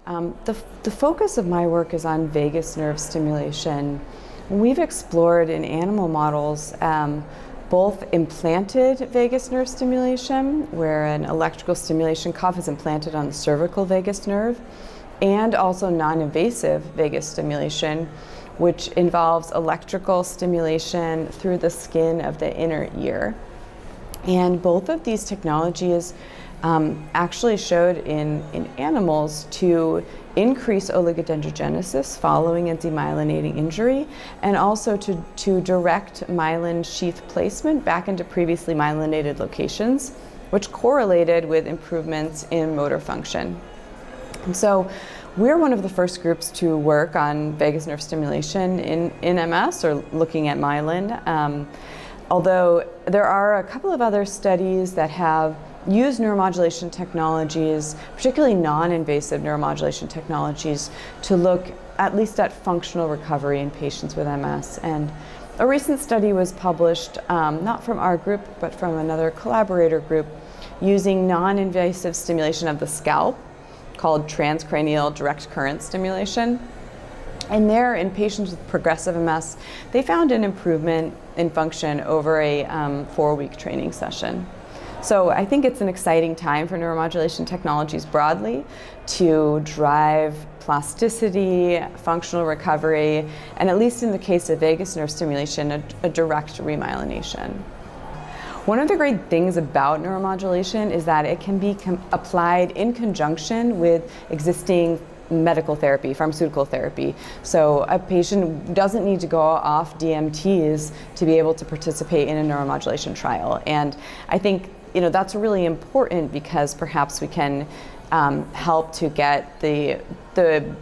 The focus of my work is on vagus nerve stimulation. We've explored in animal models both implanted vagus nerve stimulation, where an electrical stimulation cuff is implanted on the cervical vagus nerve, and also non-invasive vagus stimulation, which involves electrical stimulation through the skin of the inner ear. And both of these technologies actually showed in animals to increase oligodendrogenesis following a demyelinating injury, and also to direct myelin sheath placement back into previously myelinated locations, which correlated with improvements in motor function. And so we're one of the first groups to work on vagus nerve stimulation in MS, or looking at myelin. Although there are a couple of other studies that have used neuromodulation technologies, particularly non-invasive neuromodulation technologies, to look at least at functional recovery in patients with MS. And a recent study was published, not from our group, but from another collaborator group, using non-invasive stimulation of the scalp, called transcranial direct current stimulation. And there, in patients with progressive MS, they found an improvement in function over a 4-week training session. So I think it's an exciting time for neuromodulation technologies broadly to drive plasticity, functional recovery, and at least in the case of vagus nerve stimulation, a direct remyelination. One of the great things about neuromodulation is that it can be applied in conjunction with existing medical therapy, pharmaceutical therapy. So a patient doesn't need to go off DMTs to be able to participate in a neuromodulation trial. And I think that's really important, because perhaps we can help to get the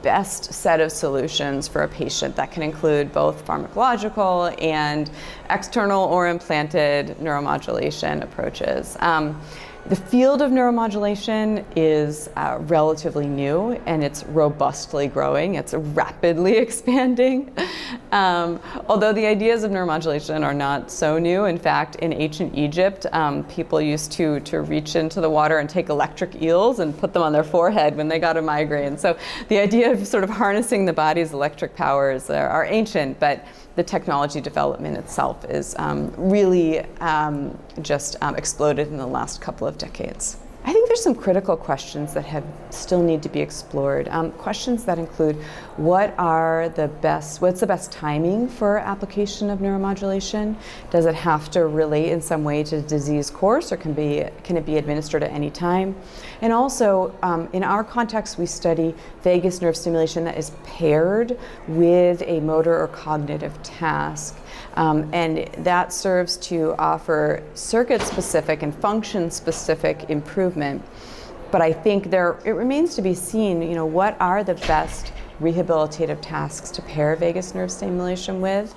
best set of solutions for a patient that can include both pharmacological and external or implanted neuromodulation approaches. The field of neuromodulation is relatively new, and it's robustly growing. It's rapidly expanding. Although the ideas of neuromodulation are not so new. In fact, in ancient Egypt, people used to reach into the water and take electric eels and put them on their forehead when they got a migraine. So the idea of sort of harnessing the body's electric powers are ancient, but the technology development itself is really just exploded in the last couple of decades. I think there's some critical questions that still need to be explored. Questions that include what's the best timing for application of neuromodulation? Does it have to relate in some way to disease course, or can it be administered at any time? And also, in our context, we study vagus nerve stimulation that is paired with a motor or cognitive task. And that serves to offer circuit-specific and function-specific improvement. But I think it remains to be seen, what are the best rehabilitative tasks to pair vagus nerve stimulation with.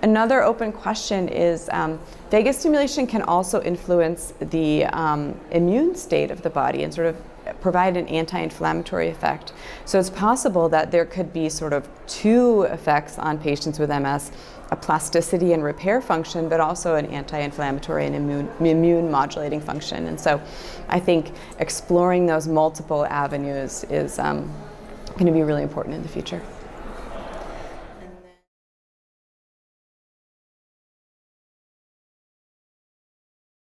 Another open question is vagus stimulation can also influence the immune state of the body and sort of provide an anti-inflammatory effect. So it's possible that there could be sort of two effects on patients with MS, a plasticity and repair function, but also an anti-inflammatory and immune modulating function. And so I think exploring those multiple avenues is going to be really important in the future.